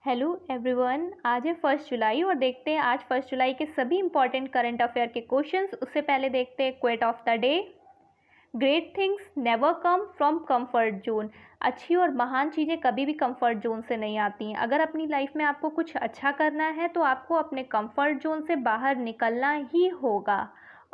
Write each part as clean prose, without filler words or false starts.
Hello everyone, आज है 1 जुलाई और देखते हैं आज 1 जुलाई के सभी इंपॉर्टेंट करंट अफेयर के क्वेश्चंस। उससे पहले देखते हैं quote of the day. Great things never come from comfort zone. अच्छी और महान चीज़ें कभी भी कंफर्ट जोन से नहीं आती हैं। अगर अपनी लाइफ में आपको कुछ अच्छा करना है तो आपको अपने कंफर्ट जोन से बाहर निकलना ही होगा।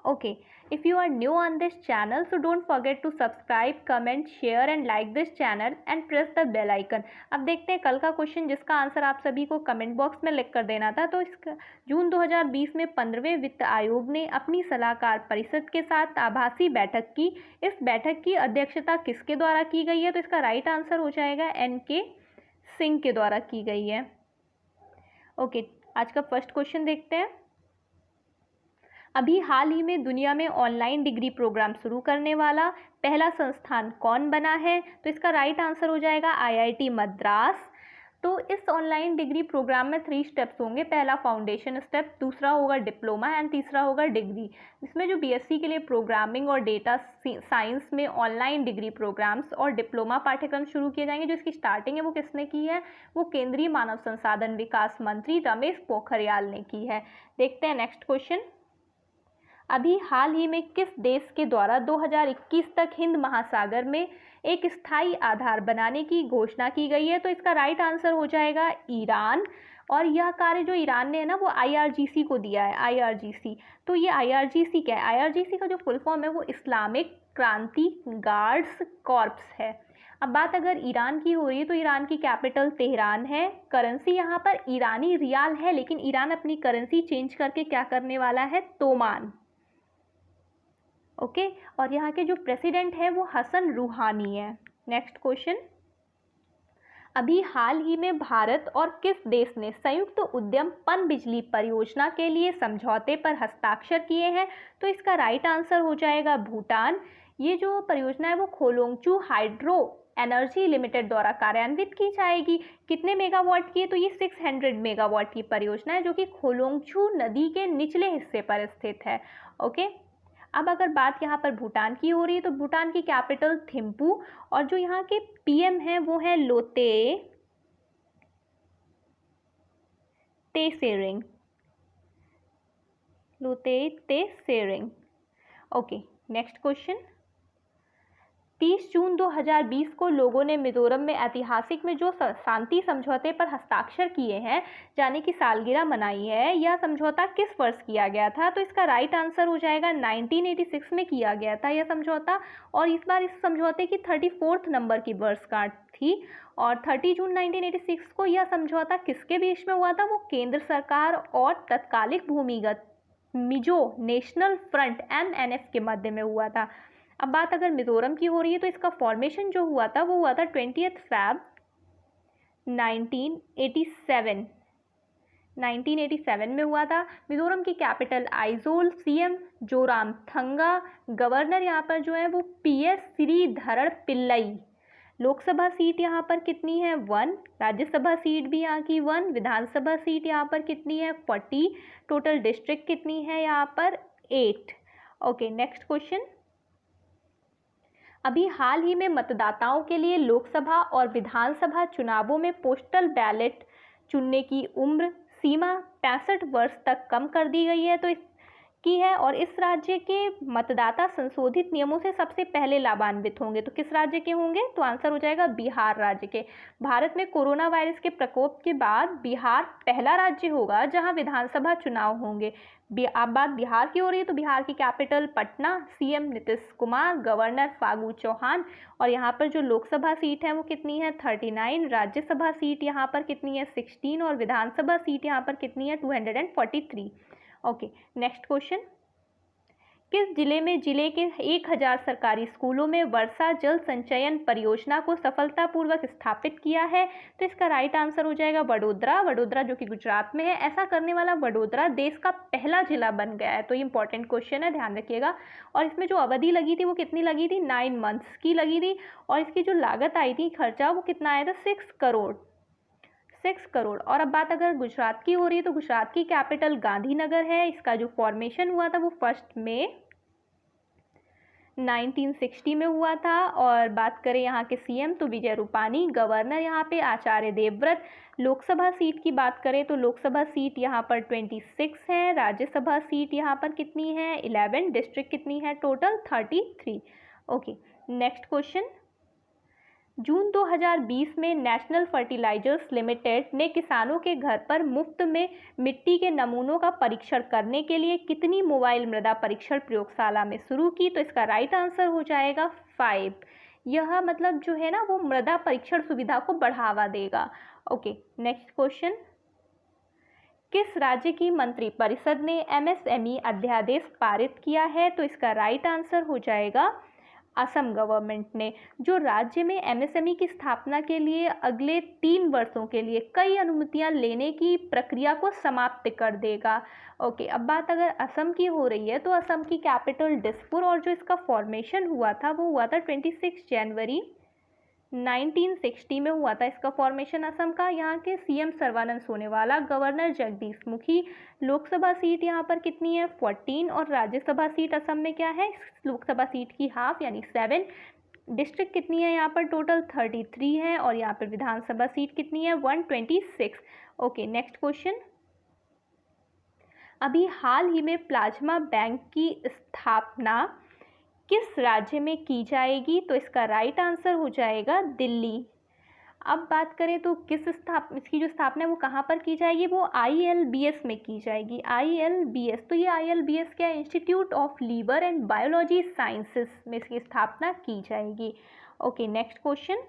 Okay, if you are new on this channel, so don't forget to subscribe, comment, share and like this channel and press the bell icon। अब देखते हैं कल का क्वेश्चन जिसका आंसर आप सभी को कमेंट बॉक्स में लिख कर देना था। तो इसका जून 2020 में 15वें वित्त आयोग ने अपनी सलाहकार परिषद के साथ आभासी बैठक की। इस बैठक की अध्यक्षता किसके द्वारा की गई है? तो इसका राइट आंसर हो जाएगा NK सिंह के द्वारा की गई है। ओके, आज का फर्स्ट क्वेश्चन देखते हैं। अभी हाल ही में दुनिया में ऑनलाइन डिग्री प्रोग्राम शुरू करने वाला पहला संस्थान कौन बना है? तो इसका राइट आंसर हो जाएगा IIT मद्रास। तो इस ऑनलाइन डिग्री प्रोग्राम में 3 स्टेप्स होंगे। पहला फाउंडेशन स्टेप, दूसरा होगा डिप्लोमा एंड तीसरा होगा डिग्री। इसमें जो BSc के लिए प्रोग्रामिंग और डेटा साइंस में ऑनलाइन डिग्री प्रोग्राम्स और डिप्लोमा पाठ्यक्रम शुरू किए जाएंगे। जो इसकी स्टार्टिंग है वो किसने की है? वो केंद्रीय मानव संसाधन विकास मंत्री रमेश पोखरियाल ने की है। देखते हैं नेक्स्ट क्वेश्चन। अभी हाल ही में किस देश के द्वारा 2021 तक हिंद महासागर में एक स्थायी आधार बनाने की घोषणा की गई है? तो इसका राइट आंसर हो जाएगा ईरान। और यह कार्य जो ईरान ने है ना वो IRGC को दिया है। IRGC, तो ये IRGC क्या है? IRGC का जो फुल फॉर्म है वो इस्लामिक क्रांति गार्ड्स कॉर्प्स है। अब बात अगर ईरान की हो रही है तो ईरान की कैपिटल तेहरान है। करेंसी यहाँ पर ईरानी रियाल है, लेकिन ईरान अपनी करेंसी चेंज करके क्या करने वाला है? तोमान। ओके, और यहाँ के जो प्रेसिडेंट है वो हसन रूहानी है। Next question. अभी हाल ही में भारत और किस देश ने संयुक्त उद्यम पनबिजली परियोजना के लिए समझौते पर हस्ताक्षर किए हैं? तो इसका राइट आंसर हो जाएगा भूटान। ये जो परियोजना है वो खोलोंगचू हाइड्रो एनर्जी लिमिटेड द्वारा कार्यान्वित की जाएगी। कितने मेगावाट की है? तो ये 600 मेगावाट की परियोजना है जो कि खोलोंगचू नदी के निचले हिस्से पर स्थित है। ओके, अब अगर बात यहाँ पर भूटान की हो रही है तो भूटान की कैपिटल थिम्पू और जो यहाँ के PM हैं वो है Lotay Tshering. Lotay Tshering. Okay, next question. 30 जून 2020 को लोगों ने मिजोरम में ऐतिहासिक में जो शांति समझौते पर हस्ताक्षर किए हैं जाने की सालगिरह मनाई है। यह समझौता किस वर्ष किया गया था? तो इसका राइट आंसर हो जाएगा 1986 में किया गया था यह समझौता। और इस बार इस समझौते की 34th नंबर की वर्षगांठ थी। और 30 जून 1986 को यह समझौता किसके बीच में हुआ था? वो केंद्र सरकार और तत्कालिक भूमिगत मिजो नेशनल फ्रंट MNF के मध्य में हुआ था। अब बात अगर मिजोरम की हो रही है तो इसका फॉर्मेशन जो हुआ था वो हुआ था 20 Feb 1987 में हुआ था। मिजोरम की capital Aizawl, CM Zoramthanga, governor यहाँ पर जो है वो PS श्रीधरण पिल्लई। लोकसभा सीट यहाँ पर कितनी है? 1। राज्यसभा सीट भी यहाँ की 1। विधानसभा सीट यहाँ पर कितनी है? 40। टोटल डिस्ट्रिक्ट कितनी है यहाँ पर? 8। Okay, next question. अभी हाल ही में मतदाताओं के लिए लोकसभा और विधानसभा चुनावों में पोस्टल बैलेट चुनने की उम्र सीमा 65 वर्ष तक कम कर दी गई है। तो की है और इस राज्य के मतदाता संशोधित नियमों से सबसे पहले लाभान्वित होंगे। तो किस राज्य के होंगे? तो आंसर हो जाएगा बिहार राज्य के। भारत में कोरोना वायरस के प्रकोप के बाद बिहार पहला राज्य होगा जहां विधानसभा चुनाव होंगे। अब बात बिहार की हो रही है तो बिहार की capital Patna, CM Nitish Kumar, governor Phagu Chauhan. और यहाँ पर जो लोकसभा सीट है वो कितनी है? 39। राज्यसभा सीट यहाँ पर कितनी है? 16। और विधानसभा सीट यहाँ पर कितनी है? 243। Okay, next question. किस जिले में जिले के 1000 सरकारी स्कूलों में वर्षा जल संचयन परियोजना को सफलतापूर्वक स्थापित किया है? तो इसका राइट आंसर हो जाएगा वडोदरा। वडोदरा जो कि गुजरात में है। ऐसा करने वाला वडोदरा देश का पहला जिला बन गया है। तो ये इंपॉर्टेंट क्वेश्चन है, ध्यान रखिएगा। और इसमें जो अवधि लगी थी वो कितनी लगी थी? 9 मंथ्स की लगी थी। और इसकी जो लागत आई थी, खर्चा, वो कितना आया था? 6 करोड़। 6 करोड़। और अब बात अगर गुजरात की हो रही है तो गुजरात की कैपिटल गांधीनगर है। इसका जो फॉर्मेशन हुआ था वो 1 मई 1960 में हुआ था। और बात करें यहाँ के सीएम तो विजय रूपानी, गवर्नर यहाँ पे आचार्य देवव्रत। लोकसभा सीट की बात करें तो लोकसभा सीट यहाँ पर 26 है। राज्यसभा सीट यहाँ पर कितनी है? 11। डिस्ट्रिक्ट कितनी है टोटल? 33। Okay, next question. जून 2020 में नेशनल फर्टिलाइजर्स लिमिटेड ने किसानों के घर पर मुफ्त में मिट्टी के नमूनों का परीक्षण करने के लिए कितनी मोबाइल मृदा परीक्षण प्रयोगशाला में शुरू की? तो इसका राइट आंसर हो जाएगा 5। यह मतलब जो है ना वो मृदा परीक्षण सुविधा को बढ़ावा देगा। Okay, next question. किस राज्य की मंत्रिपरिषद ने एमएसएमई अध्यादेश पारित किया है? तो इसका राइट आंसर हो जाएगा असम गवर्नमेंट ने, जो राज्य में एमएसएमई की स्थापना के लिए अगले 3 वर्षों के लिए कई अनुमतियां लेने की प्रक्रिया को समाप्त कर देगा। ओके, अब बात अगर असम की हो रही है तो असम की कैपिटल दिसपुर, और जो इसका फॉर्मेशन हुआ था वो हुआ था 26 जनवरी 1960 में हुआ था इसका फॉर्मेशन असम का। यहाँ के CM Sarbananda Sonowal, governor Jagdish Mukhi. Lok Sabha seat यहाँ पर कितनी है? 14। और राज्यसभा सीट असम में क्या है? लोकसभा सीट की हाफ यानी 7। डिस्ट्रिक्ट कितनी है यहाँ पर? टोटल 33 है। और यहाँ पर विधानसभा सीट कितनी है? 126। Okay, next question. अभी हाल ही में प्लाज्मा बैंक की स्थापना किस राज्य में की जाएगी? तो इसका राइट आंसर हो जाएगा दिल्ली। अब बात करें तो इसकी जो स्थापना है वो कहाँ पर की जाएगी? वो ILBS में की जाएगी। ILBS, तो ये ILBS क्या है? Institute of liver and biology sciences में इसकी स्थापना की जाएगी। Okay, next question.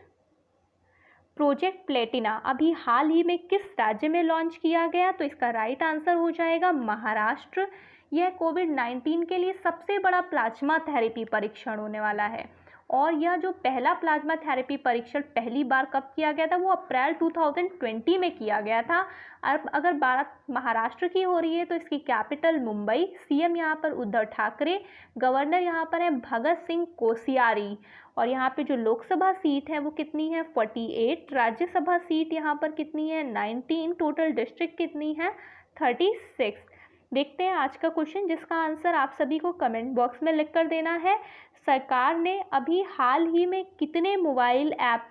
Project Platina अभी हाल ही में किस राज्य में लॉन्च किया गया? तो इसका राइट आंसर हो जाएगा महाराष्ट्र। यह कोविड-19 के लिए सबसे बड़ा प्लाज्मा थेरेपी परीक्षण होने वाला है। और यह जो पहला प्लाज्मा थेरेपी परीक्षण पहली बार कब किया गया था? वो अप्रैल 2020 में किया गया था। अब अगर बात महाराष्ट्र की हो रही है तो इसकी कैपिटल मुंबई। सीएम यहाँ पर उद्धव ठाकरे, गवर्नर यहाँ पर है भगत सिंह कोश्यारी। और यहाँ पे जो लोकसभा सीट है वो कितनी है? 48। राज्यसभा सीट यहाँ पर कितनी है? 19। टोटल डिस्ट्रिक्ट कितनी है? 36। देखते हैं आज का क्वेश्चन, जिसका आंसर आप सभी को कमेंट बॉक्स में लिख कर देना है। सरकार ने अभी हाल ही में कितने मोबाइल ऐप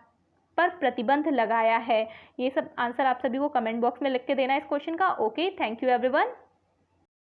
पर प्रतिबंध लगाया है? ये सब आंसर आप सभी को कमेंट बॉक्स में लिख के देना है इस क्वेश्चन का। Okay, thank you everyone.